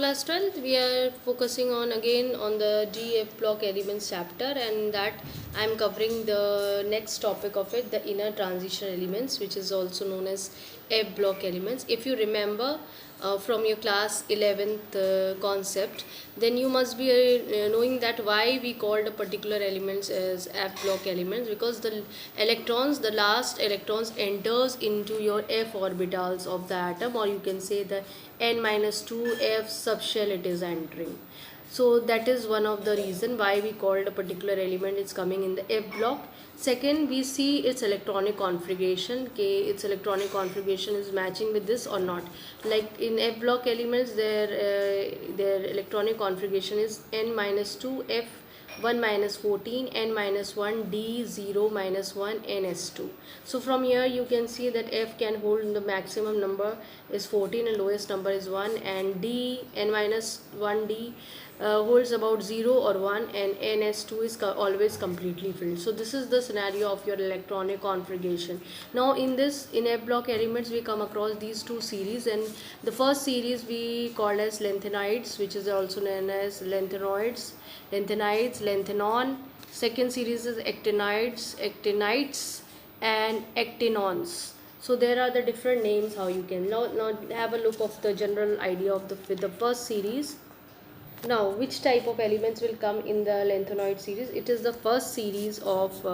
class 12th we are focusing on again on the DF block elements chapter, and that I am covering the next topic of it, the inner transition elements, which is also known as F block elements. If you remember from your class 11th concept, then you must be knowing that why we called a particular elements as F block elements, because the electrons, the last electrons enters into your F orbitals of the atom, or you can say the n-2 F subshell it is entering. So that is one of the reason why we called a particular element is coming in the F block. Second, we see its electronic configuration. Okay, its electronic configuration is matching with this or not. Like in F block elements, their electronic configuration is n-2 F 1 minus 14 n minus 1 d 0 minus 1 ns2. So from here you can see that F can hold, the maximum number is 14 and lowest number is 1, and d n minus 1 d holds about 0 or 1, and ns2 is always completely filled. So this is the scenario of your electronic configuration. Now in F block elements we come across these two series, and the first series we called as lanthanides, which is also known as lanthanoids, lanthenon. Second series is actinides and actinons. So there are the different names how you can now have a look of the general idea of with the first series. Now, which type of elements will come in the lanthanoid series? It is the first series of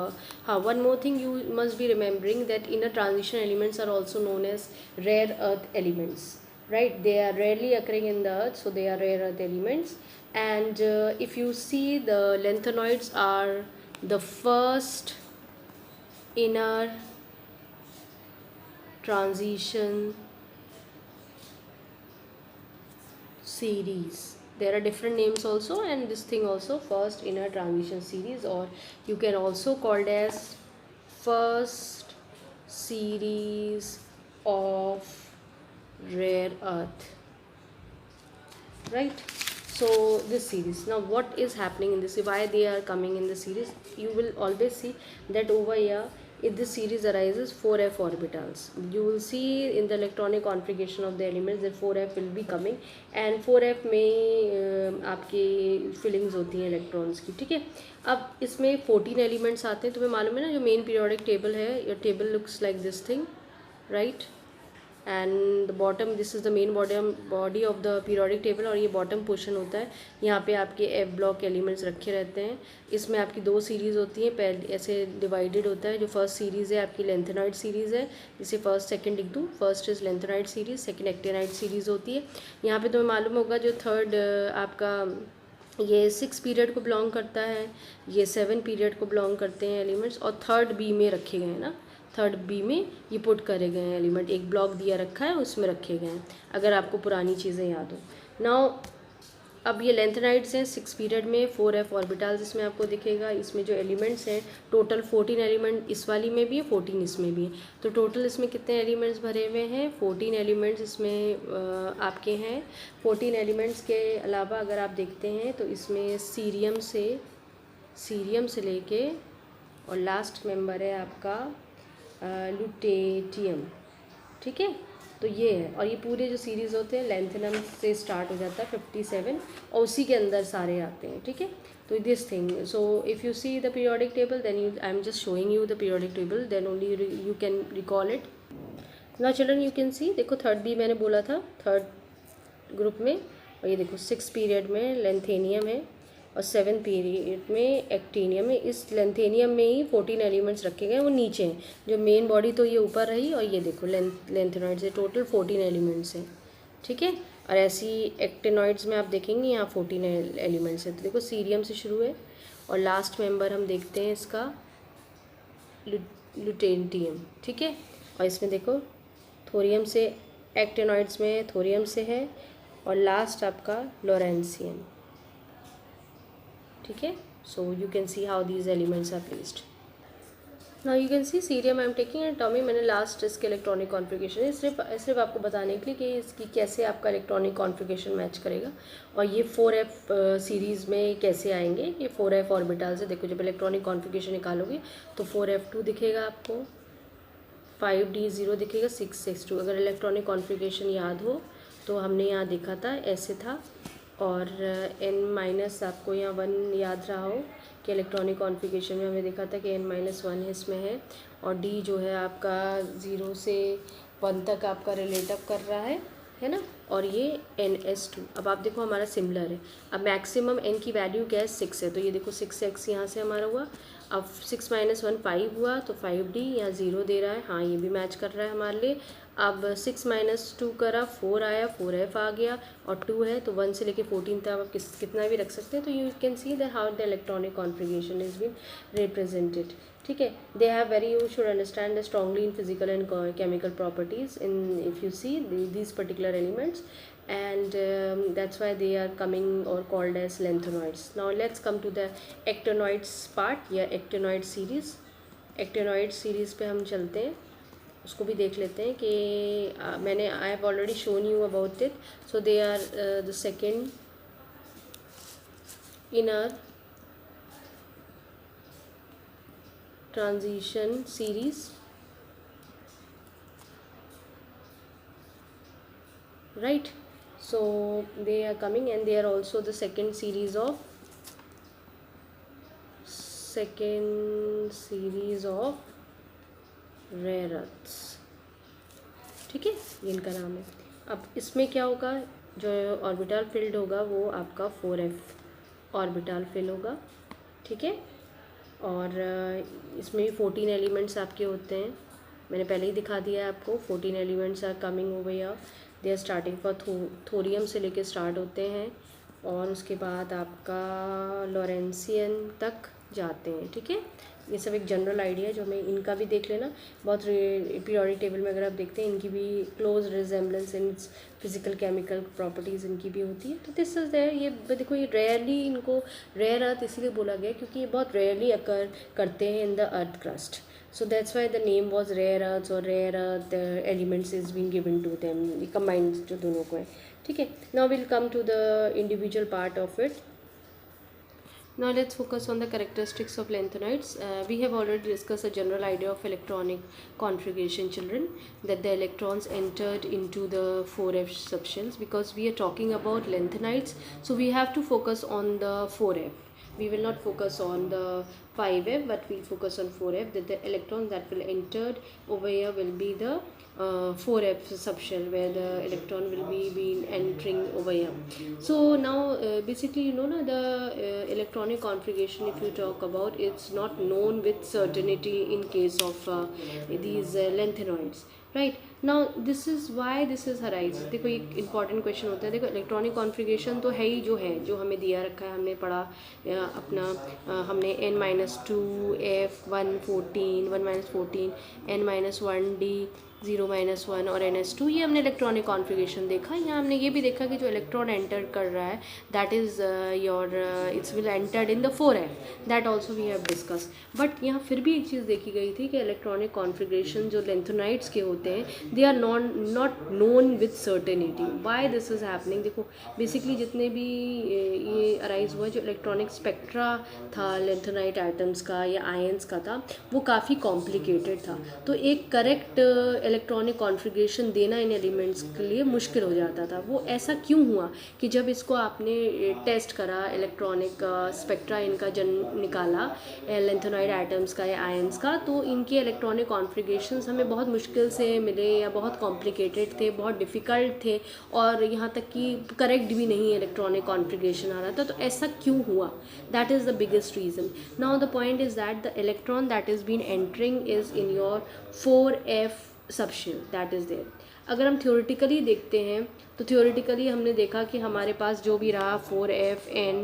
one more thing you must be remembering, that inner transition elements are also known as rare earth elements, right? They are rarely occurring in the earth, so they are rare earth elements. And if you see, the lanthanoids are the first inner transition series. There are different names also, and this thing also, first inner transition series, or you can also called as first series of rare earth, right? So this series, now what is happening in this, why they are coming in the series, you will always see that over here, if this series arises 4f orbitals, you will see in the electronic configuration of the elements that 4f will be coming, and 4f में आपके fillings होती हैं electrons की, ठीक है. अब इसमें 14 elements आते हैं, तुम्हें मालूम है ना, जो मेन पीरियोडिक टेबल है, your table looks like this thing, right. And the bottom, this is the main body of the periodic table, और ये बॉटम पोर्शन होता है. यहाँ पे आपके एफ ब्लॉक एलिमेंट्स रखे रहते हैं. इसमें आपकी दो सीरीज़ होती हैं, पहले ऐसे डिवाइडेड होता है. जो फर्स्ट सीरीज़ है आपकी लेंथेनॉइड सीरीज़ है, जिसे फर्स्ट सेकंड लिख दूँ. First is lanthanoid series, second actinide series होती है. यहाँ पे तुम्हें मालूम होगा जो थर्ड आपका ये 6 पीरियड को बिलोंग करता है, ये 7 पीरियड को बिलोंग करते हैं एलिमेंट्स, और थर्ड बी में रखे गए हैं ना, थर्ड बी में ये पुट करे गए हैं एलिमेंट. एक ब्लॉक दिया रखा है, उसमें रखे गए हैं, अगर आपको पुरानी चीज़ें याद हो. नाउ अब ये लेंथनाइड्स हैं 6 पीरियड में, 4f ऑर्बिटल्स इसमें आपको दिखेगा. इसमें जो एलिमेंट्स हैं टोटल 14 एलिमेंट इस वाली में भी है, 14 इसमें भी है. तो टोटल इसमें कितने एलिमेंट्स भरे हुए हैं? 14 एलिमेंट्स इसमें आपके हैं. 14 एलिमेंट्स के अलावा अगर आप देखते हैं तो इसमें सीरियम से लेके और लास्ट मेंबर है आपका लुटेटियम, ठीक है. तो ये है, और ये पूरे जो सीरीज़ होते हैं लेंथेनम से स्टार्ट हो जाता है 57, और उसी के अंदर सारे आते हैं, ठीक है. तो this thing, so if you see the periodic table, then I am just showing you the periodic table, then only you can recall it. Now children you can see, देखो थर्ड बी मैंने बोला था third group में, और ये देखो 6 period में lanthanum है, और 7 पीरियड में एक्टिनियम है. इस लेंथेनियम में ही 14 एलिमेंट्स रखे गए, वो नीचे हैं. जो मेन बॉडी तो ये ऊपर रही, और ये देखो लेंथेनॉइड से टोटल 14 एलिमेंट्स हैं, ठीक है. और ऐसी एक्टिनॉइड्स में आप देखेंगे यहाँ 14 एलिमेंट्स हैं. तो देखो सीरियम से शुरू है, और लास्ट मेंबर हम देखते हैं इसका लुटेटियम, ठीक है. और इसमें देखो थोरियम से, एक्टिनॉइड्स में थोरियम से है, और लास्ट आपका लॉरेंसियम, ठीक है. So you can see how these elements are placed. Now you can see cerium I am taking and tommy, मैंने लास्ट इसके इलेक्ट्रॉनिक कॉन्फ़िगरेशन है सिर्फ आपको बताने के लिए कि इसकी कैसे आपका इलेक्ट्रॉनिक कॉन्फ़िगरेशन मैच करेगा, और ये 4f सीरीज़ में कैसे आएंगे. ये 4f ऑर्बिटल से देखो, जब इलेक्ट्रॉनिक कॉन्फ़िगरेशन निकालोगे तो 4f2 दिखेगा आपको, 5d0 दिखेगा, 6s2. अगर इलेक्ट्रॉनिक कॉन्फ़िगरेशन याद हो तो हमने यहाँ देखा था ऐसे था, और n माइनस आपको यहाँ 1 याद रहा हो कि इलेक्ट्रॉनिक कॉन्फ़िगरेशन में हमने देखा था कि n-1 इसमें है, और d जो है आपका 0 से 1 तक आपका रिलेटिव कर रहा है ना, और ये ns2। अब आप देखो हमारा सिमिलर है। अब मैक्सिमम n की वैल्यू क्या है 6 है, तो ये देखो 6x यहाँ से हमारा हुआ। अब 6 - 1 5 हुआ, तो 5d यहाँ 0 दे रहा है, हाँ ये भी मैच कर रहा है हमारे लिए। अब 6 - 2 करा 4 आया, 4f आ गया, और 2 है तो 1 से लेके 14 तक आप कितना भी रख सकते हैं। तो you can see that how the electronic configuration is been represented. ठीक है, they have very, you should understand strongly in physical and chemical properties in if you see these particular elements, and that's why they are coming or called as lanthanoids. Now let's come to the actinoids part या actinoid series. actinoid series पे हम चलते हैं, उसको भी देख लेते हैं कि मैंने I have already shown you about it. So they are the second inner transition series, right? So they are coming, and they are also the second series of rare earths. ठीक है, ये इनका नाम है. अब इसमें क्या होगा, जो ऑर्बिटल फील्ड होगा वो आपका 4f ऑर्बिटल फील्ड होगा. ठीक है, और इसमें भी 14 एलिमेंट्स आपके होते हैं. मैंने पहले ही दिखा दिया है आपको. 14 elements are coming over here. They are starting for thorium से लेके स्टार्ट होते हैं, और उसके बाद आपका लॉरेंसियन तक जाते हैं. ठीक है, ये सब एक जनरल आइडिया है जो हमें इनका भी देख लेना. बहुत पीरियोडिक टेबल में अगर आप देखते हैं इनकी भी close resemblance in physical chemical properties इनकी भी होती है. तो दिस इज़ देयर. ये देखो, ये रेयरली, इनको रेयर अर्थ इसीलिए बोला गया क्योंकि ये बहुत रेयरली अकर करते हैं in the earth crust. So that's why the name was rare earths or rare earth elements is being given to them. ये combined जो दोनों को है. ठीक है, now we'll come to the individual part of it. Now let's focus on the characteristics of lanthanoids. We have already discussed a general idea of electronic configuration, children, that the electrons entered into the 4f subshells. Because we are talking about lanthanides, so we have to focus on the 4f. We will not focus on the 5f, but we'll focus on 4f, that the electrons that will enter over here will be the 4f subshell, where the electron will be entering over here. So now basically, you know, the electronic configuration, if you talk about, it's not known with certainty in case of these lanthanoids. Right now this is why this is arise. देखो एक important question होता है. देखो electronic configuration तो है ही, जो है जो हमें दिया रखा है, हमने पढ़ा अपना हमने n-2 f 1 14 1 - 14 n-1 d 0-1 और ns2, ये हमने इलेक्ट्रॉनिक कॉन्फ़िगरेशन देखा. यहाँ हमने ये भी देखा कि जो इलेक्ट्रॉन एंटर कर रहा है that is your it's will entered in the 4f. That also we have discuss. But यहाँ फिर भी एक चीज़ देखी गई थी कि इलेक्ट्रॉनिक कॉन्फ़िगरेशन जो लेंथोनाइड्स के होते हैं, they are not known with certainty. Why this is happening. देखो बेसिकली जितने भी ये अराइज हुआ, जो इलेक्ट्रॉनिक स्पेक्ट्रा था लेंथोनाइट आइटम्स का या आयंस का था, वो काफ़ी कॉम्प्लिकेटेड था. तो एक करेक्ट इलेक्ट्रॉनिक कॉन्फ़िगरेशन देना इन एलिमेंट्स के लिए मुश्किल हो जाता था. वो ऐसा क्यों हुआ कि जब इसको आपने टेस्ट करा, इलेक्ट्रॉनिक स्पेक्ट्रा इनका निकाला लेंथोनाइड एटम्स का या आयंस का, तो इनके इलेक्ट्रॉनिक कॉन्फ़िगरेशंस हमें बहुत मुश्किल से मिले या बहुत कॉम्प्लिकेटेड थे, बहुत डिफ़िकल्ट थे, और यहाँ तक कि करेक्ट भी नहीं इलेक्ट्रॉनिक कॉन्फ़िगरेशन आ रहा था. तो ऐसा क्यों हुआ? That is the biggest reason. Now the point is that the electron that is been entering is in your 4f subshell, that is there. अगर हम थ्योरेटिकली देखते हैं तो थ्योरेटिकली हमने देखा कि हमारे पास जो भी रहा 4fn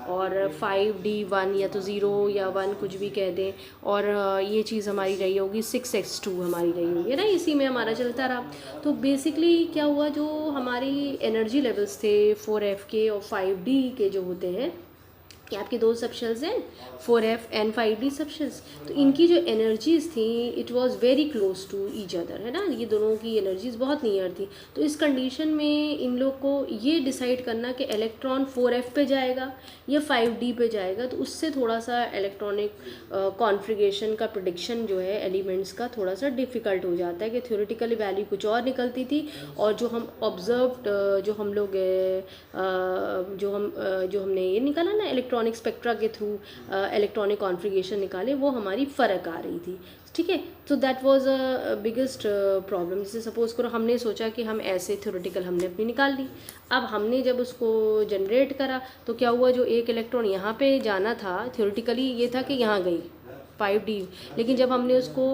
और 5d1 या तो 0 या 1 कुछ भी कह दें, और ये चीज़ हमारी रही होगी 6x2 हमारी रही होगी ना, इसी में हमारा चलता रहा. तो बेसिकली क्या हुआ, जो हमारी एनर्जी लेवल्स थे 4f के और 5d के जो होते हैं, कि आपके दो सबशेल्स हैं 4f एंड 5d सबशेल्स, तो इनकी जो एनर्जीज थी it was very close to each other, है ना, ये दोनों की एनर्जीज बहुत नियर थी। तो इस कंडीशन में इन लोग को ये डिसाइड करना कि इलेक्ट्रॉन 4f पे जाएगा या 5d पे जाएगा, तो उससे थोड़ा सा इलेक्ट्रॉनिक कॉन्फ़िगरेशन का प्रेडिक्शन जो है एलिमेंट्स का थोड़ा सा डिफ़िकल्ट हो जाता है कि थ्योरेटिकली वैल्यू कुछ और निकलती थी और जो हम ऑब्जर्व्ड जो हम लोग जो हमने ये निकाला ना इलेक्ट्रॉनिक स्पेक्ट्रा के थ्रू इलेक्ट्रॉनिक कॉन्फ़िगरेशन निकाले, वो हमारी फ़र्क आ रही थी। ठीक है, तो that was a biggest problem. जैसे सपोज़ करो हमने सोचा कि हम ऐसे थ्योरेटिकल हमने अपनी निकाल ली, अब हमने जब उसको जनरेट करा तो क्या हुआ, जो एक इलेक्ट्रॉन यहाँ पे जाना था थ्योरेटिकली ये था कि यहाँ गई 5d, लेकिन जब हमने उसको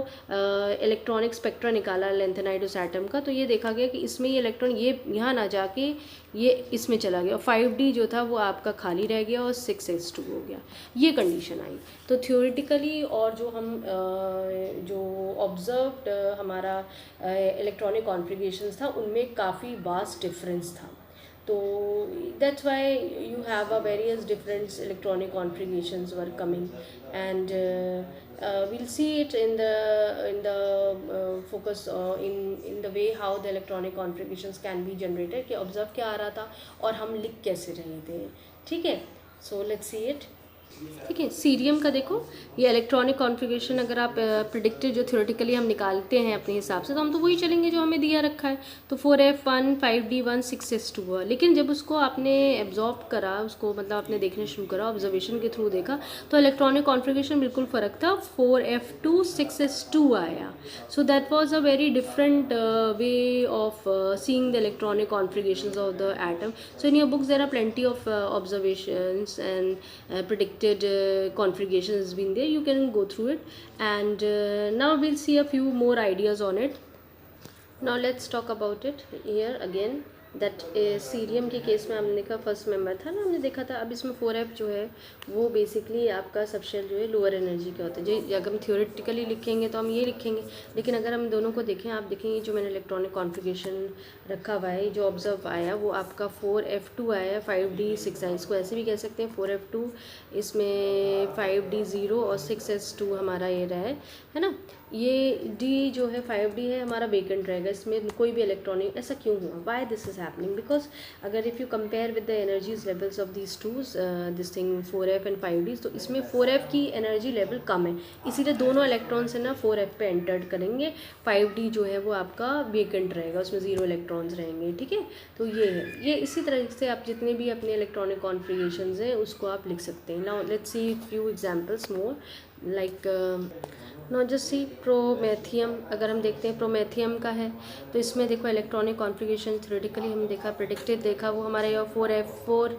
इलेक्ट्रॉनिक स्पेक्ट्रा निकाला लेंथेनाइड उस एटम का, तो ये देखा गया कि इसमें ये इलेक्ट्रॉन ये यहाँ ना जाके ये इसमें चला गया और 5d जो था वो आपका खाली रह गया और 6s2 हो गया, ये कंडीशन आई। तो थ्योरेटिकली और जो हम जो ऑब्जर्व्ड हमारा इलेक्ट्रॉनिक कॉन्फ़िगरेशंस था उनमें काफ़ी वास्ट डिफरेंस था। तो that's why you have a various different electronic configurations were coming, and we'll see it in the focus in the way how the electronic configurations can be generated कि observe क्या आ रहा था और हम लिख कैसे रहे थे। ठीक है, so let's see it। ठीक है, सीरियम का देखो ये इलेक्ट्रॉनिक कॉन्फ़िगरेशन अगर आप प्रिडिक्टेड जो थ्योरेटिकली हम निकालते हैं अपने हिसाब से, तो हम तो वही चलेंगे जो हमें दिया रखा है। तो 4f1 5d1 6s2 हुआ, लेकिन जब उसको आपने एब्जॉर्ब करा, उसको मतलब आपने देखने शुरू करा, ऑब्जर्वेशन के थ्रू देखा, तो इलेक्ट्रॉनिक कॉन्फ़िगरेशन बिल्कुल फ़र्क था, 4f2 6s2 आया। So that was a very different way of seeing the electronic configurations of the atom. So in your books there are plenty of observations and predicted configuration has been there, you can go through it, and now we'll see a few more ideas on it. Now let's talk about it here again, that cerium के case में हमने देखा first member था ना, हमने देखा था। अब इसमें 4f जो है वो बेसिकली आपका सबशेल जो है लोअर एनर्जी का होता है। जो अगर हम थ्योरेटिकली लिखेंगे तो हम ये लिखेंगे, लेकिन अगर हम दोनों को देखें, आप देखेंगे जो मैंने इलेक्ट्रॉनिक कॉन्फ़िगरेशन रखा हुआ है, जो ऑब्जर्व आया वो आपका 4f2 आया, 5d 6 आया। इसको ऐसे भी कह सकते हैं 4f2, इसमें 5d 0 और 6s2 हमारा ये रहा है ना। ये d जो है 5d है हमारा वेकेंट रहेगा, इसमें कोई भी इलेक्ट्रॉनिक, ऐसा क्यों हुआ, why this is happening, because अगर if you compare with the energies levels of these twos this thing 4f and 5d, तो इसमें 4f की एनर्जी लेवल कम है, इसीलिए दोनों इलेक्ट्रॉन्स है ना 4f पे एंटर्ड करेंगे, 5d जो है वो आपका वेकेंट रहेगा, उसमें 0 इलेक्ट्रॉन्स रहेंगे। ठीक है, तो ये है, ये इसी तरह से आप जितने भी अपने इलेक्ट्रॉनिक कॉन्फ़िगरेशंस हैं उसको आप लिख सकते हैं। Now let's see few examples more, like not just see promethium. अगर हम देखते हैं प्रोमेथियम का है, तो इसमें देखो इलेक्ट्रॉनिक कॉन्फ़िगरेशन थ्योरेटिकली हम देखा, प्रेडिक्टेड देखा, वो हमारे यहाँ 4f4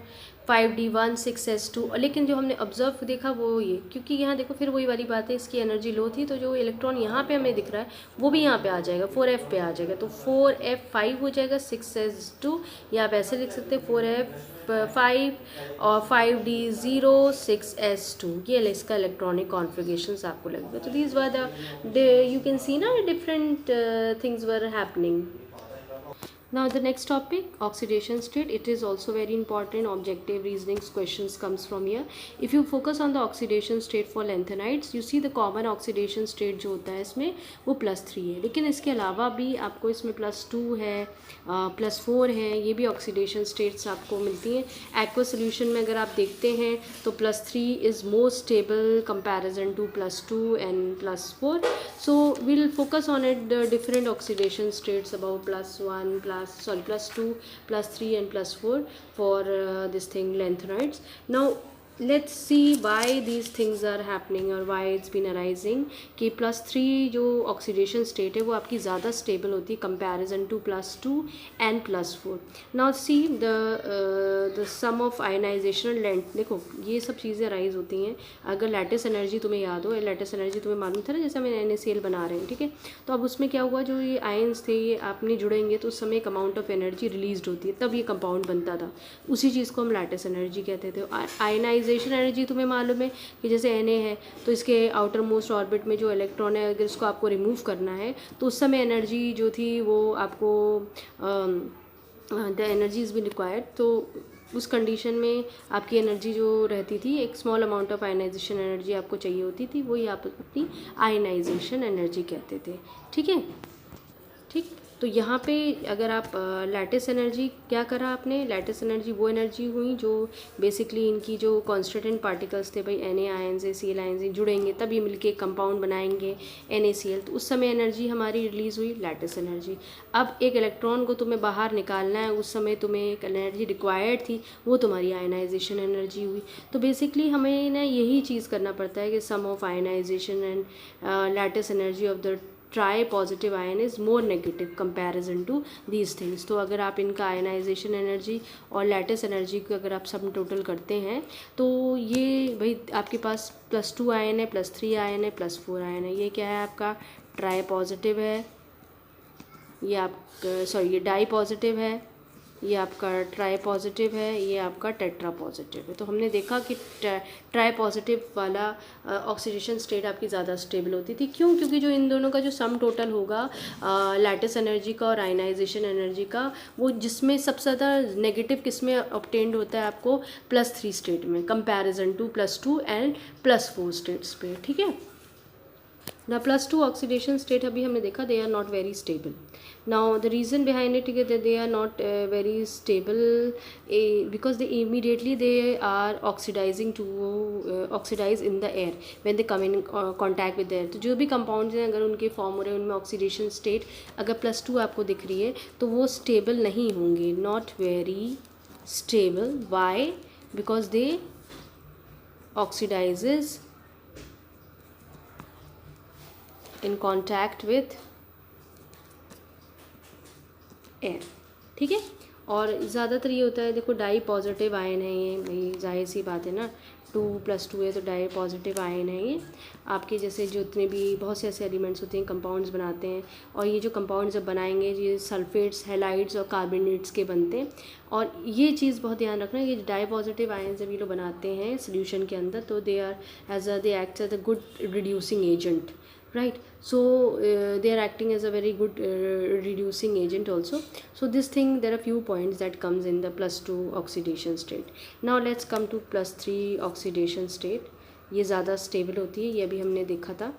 5d1 6s2, लेकिन जो हमने ऑब्जर्व देखा वो ये, क्योंकि यहाँ देखो फिर वही वाली बात है, इसकी एनर्जी लो थी, तो जो इलेक्ट्रॉन यहाँ पे हमें दिख रहा है वो भी यहाँ पे आ जाएगा, 4f पे आ जाएगा, तो 4f5 हो जाएगा 6s2, या आप ऐसे लिख सकते हैं 4f5 और 5d 0 6s2, ये इसका इलेक्ट्रॉनिक कॉन्फ़िगरेशंस आपको लगेगा। तो these were the you can see ना different things were happening. Now the next topic, oxidation state. It is also very important. Objective reasoning questions comes from here. If you focus on the oxidation state for lanthanides, you see the common oxidation state जो होता है इसमें वो +3 है, लेकिन इसके अलावा भी आपको इसमें +2 है, +4 है, ये भी ऑक्सीडेशन स्टेट्स आपको मिलती हैं। एक्वा सोल्यूशन में अगर आप देखते हैं तो +3 is more stable comparison to +2 and +4. So we'll focus on it, the different oxidation states about +1 +2 +3 and +4 for this thing lanthanides. Now let's see why these things are happening or why it's been arising कि +3 जो oxidation state है वो आपकी ज़्यादा stable होती है comparison to +2 and +4. Now see the sum of ionization length, देखो ये सब चीज़ें राइज होती हैं अगर लैटिस एनर्जी तुम्हें याद हो, लैटिस एनर्जी तुम्हें मालूम था ना, जैसे हम NaCl बना रहे हैं, ठीक है, तो अब उसमें क्या हुआ, जो ये आयन्स थे ये आपने जुड़ेंगे तो उस समय एक अमाउंट ऑफ एनर्जी रिलीज होती है, तब ये कंपाउंड बनता था, उसी चीज़ को हम लैटिस एनर्जी कहते थे। आयनाइजेशन एनर्जी तुम्हें मालूम है कि जैसे Na है तो इसके आउटर मोस्ट ऑर्बिट में जो इलेक्ट्रॉन है अगर इसको आपको रिमूव करना है तो उस समय एनर्जी जो थी वो आपको the energy is be required, तो उस कंडीशन में आपकी एनर्जी जो रहती थी, एक small amount of ionization energy आपको चाहिए होती थी, वही आप अपनी आयनाइजेशन एनर्जी कहते थे। ठीक है, ठीक। तो यहाँ पे अगर आप लैटिस एनर्जी क्या करा आपने, लैटिस एनर्जी वो एनर्जी हुई जो बेसिकली इनकी जो कॉन्स्टिट्यूएंट पार्टिकल्स थे भाई, Na आयन से Cl आयन से जुड़ेंगे तब ये मिलके कंपाउंड बनाएंगे NaCl, तो उस समय एनर्जी हमारी रिलीज़ हुई लैटिस एनर्जी। अब एक इलेक्ट्रॉन को तुम्हें बाहर निकालना है, उस समय तुम्हें एक एनर्जी रिक्वायर्ड थी, वो तुम्हारी आयनाइजेशन एनर्जी हुई। तो बेसिकली हमें ना यही चीज़ करना पड़ता है कि sum of ionization and lattice energy of the tri positive ion is more negative comparison to these things. तो अगर आप इनका आयनाइजेशन एनर्जी और लैटिस एनर्जी को अगर आप सब टोटल करते हैं तो ये भाई आपके पास +2 आयन है, +3 आयन है, +4 आयन है। ये क्या है आपका ट्राई पॉजिटिव है, ये आप सॉरी ये डाई पॉजिटिव है, ये आपका ट्राई पॉजिटिव है, ये आपका टेट्रा पॉजिटिव है। तो हमने देखा कि ट्राई पॉजिटिव वाला ऑक्सीडेशन स्टेट आपकी ज़्यादा स्टेबल होती थी। क्यों? क्योंकि जो इन दोनों का जो सम टोटल होगा लैटिस एनर्जी का और आयनाइजेशन एनर्जी का, वो जिसमें सबसे ज़्यादा नेगेटिव किस में ऑब्टेन्ड होता है आपको +3 स्टेट में, कंपैरिजन टू +2 एंड +4 स्टेट्स पे। ठीक है ना। +2 ऑक्सीडेशन स्टेट अभी हमने देखा they are not very stable. Now the reason behind it that they are not very stable because they immediately they are oxidizing to oxidize in the air when they come in contact with the air। तो जो भी compounds हैं अगर उनके form हो रहे हैं उनमें ऑक्सीडेशन स्टेट अगर +2 आपको दिख रही है तो वो स्टेबल नहीं होंगे, not very stable. Why? Because they oxidizes in contact with air. ठीक है, और ज़्यादातर ये होता है, देखो डाई पॉजिटिव आयन है ये, भाई जाहिर सी बात है ना, 2+2 है तो डाई पॉजिटिव आयन है ये आपके। जैसे जितने भी बहुत से ऐसे एलिमेंट्स होते हैं कंपाउंड्स बनाते हैं, और ये जो कंपाउंड्स जब बनाएंगे ये सल्फेट्स, हैलाइड्स और कार्बोनेट्स के बनते हैं। और ये चीज़ बहुत ध्यान रखना, ये डाई पॉजिटिव आयन जब ये लोग बनाते हैं सोल्यूशन के अंदर तो they act as a good reducing agent, right? So they are acting as a very good reducing agent also. So this thing, there are few points that comes in the +2 oxidation state. Now let's come to +3 oxidation state. ये ज़्यादा stable होती है, ये अभी हमने देखा था,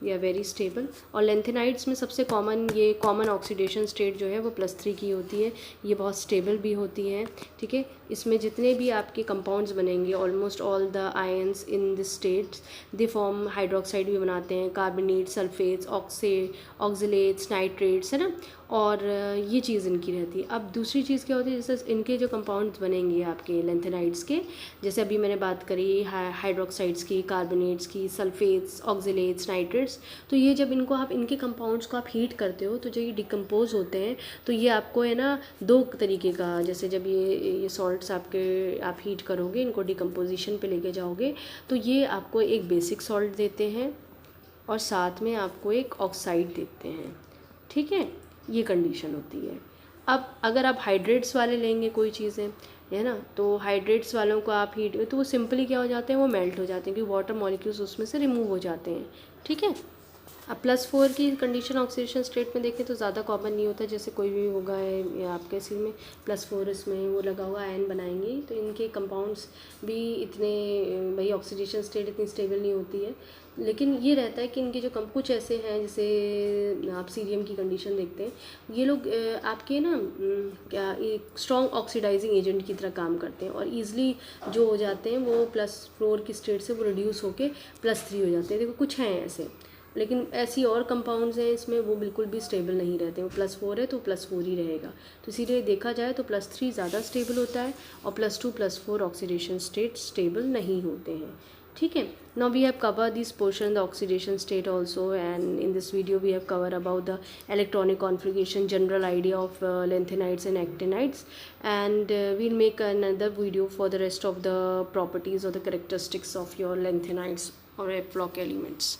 ये वेरी स्टेबल। और लेंथेनाइड्स में सबसे कॉमन ये कॉमन ऑक्सीडेशन स्टेट जो है वो +3 की होती है, ये बहुत स्टेबल भी होती है। ठीक है, इसमें जितने भी आपके कंपाउंड्स बनेंगे almost all the ions in this states they form hydroxide भी बनाते हैं, कार्बोनेट, सल्फेट्स, ऑक्सीलेट्स, नाइट्रेट्स, है ना। और ये चीज़ इनकी रहती है। अब दूसरी चीज़ क्या होती है, जैसे इनके जो कंपाउंड्स बनेंगे आपके लेंथेनाइड्स के, जैसे अभी मैंने बात करी हाइड्रोक्साइड्स की, कार्बोनेट्स की, सल्फेट्स, ऑक्सीलेट्स, नाइट्रेट्स, तो ये जब इनको आप इनके कंपाउंड्स को आप हीट करते हो तो जो ये डिकम्पोज होते हैं तो ये आपको है ना दो तरीके का, जैसे जब ये सॉल्ट्स आपके आप हीट करोगे, इनको डिकम्पोजिशन पे लेके जाओगे तो ये आपको एक बेसिक सॉल्ट देते हैं और साथ में आपको एक ऑक्साइड देते हैं। ठीक है, ये कंडीशन होती है। अब अगर आप हाइड्रेट्स वाले लेंगे कोई चीज़ें, है ना, तो हाइड्रेट्स वालों को आप हीट तो वो सिंपली क्या हो जाते हैं, वो मेल्ट हो जाते हैं क्योंकि वाटर मॉलिक्यूल्स उसमें से रिमूव हो जाते हैं। ठीक है, अब +4 की कंडीशन ऑक्सीडेशन स्टेट में देखें तो ज़्यादा कॉमन नहीं होता, जैसे कोई भी होगा है आपके इसी में +4 इसमें वो लगा हुआ आयन बनाएंगे तो इनके कंपाउंड्स भी इतने भाई ऑक्सीडेशन स्टेट इतनी स्टेबल नहीं होती है। लेकिन ये रहता है कि इनके जो कुछ ऐसे हैं, जैसे आप सीरियम की कंडीशन देखते हैं, ये लोग आपके ना क्या एक स्ट्रॉन्ग ऑक्सीडाइजिंग एजेंट की तरह काम करते हैं और ईज़िली जो हो जाते हैं वो +4 की स्टेट से वो रिड्यूस होके +3 हो जाते हैं। देखो कुछ हैं ऐसे, लेकिन ऐसी और कंपाउंड्स हैं इसमें वो बिल्कुल भी स्टेबल नहीं रहते। वो +4 है तो +4 ही रहेगा। तो इसीलिए देखा जाए तो +3 ज़्यादा स्टेबल होता है और +2 +4 ऑक्सीडेशन स्टेट स्टेबल नहीं होते हैं। ठीक है, now we have covered this portion, the oxidation state also, and in this video we have covered about the electronic configuration, general idea of lanthanides and actinides, and we'll make another video for the rest of the properties or the characteristics of your lanthanides or F block elements.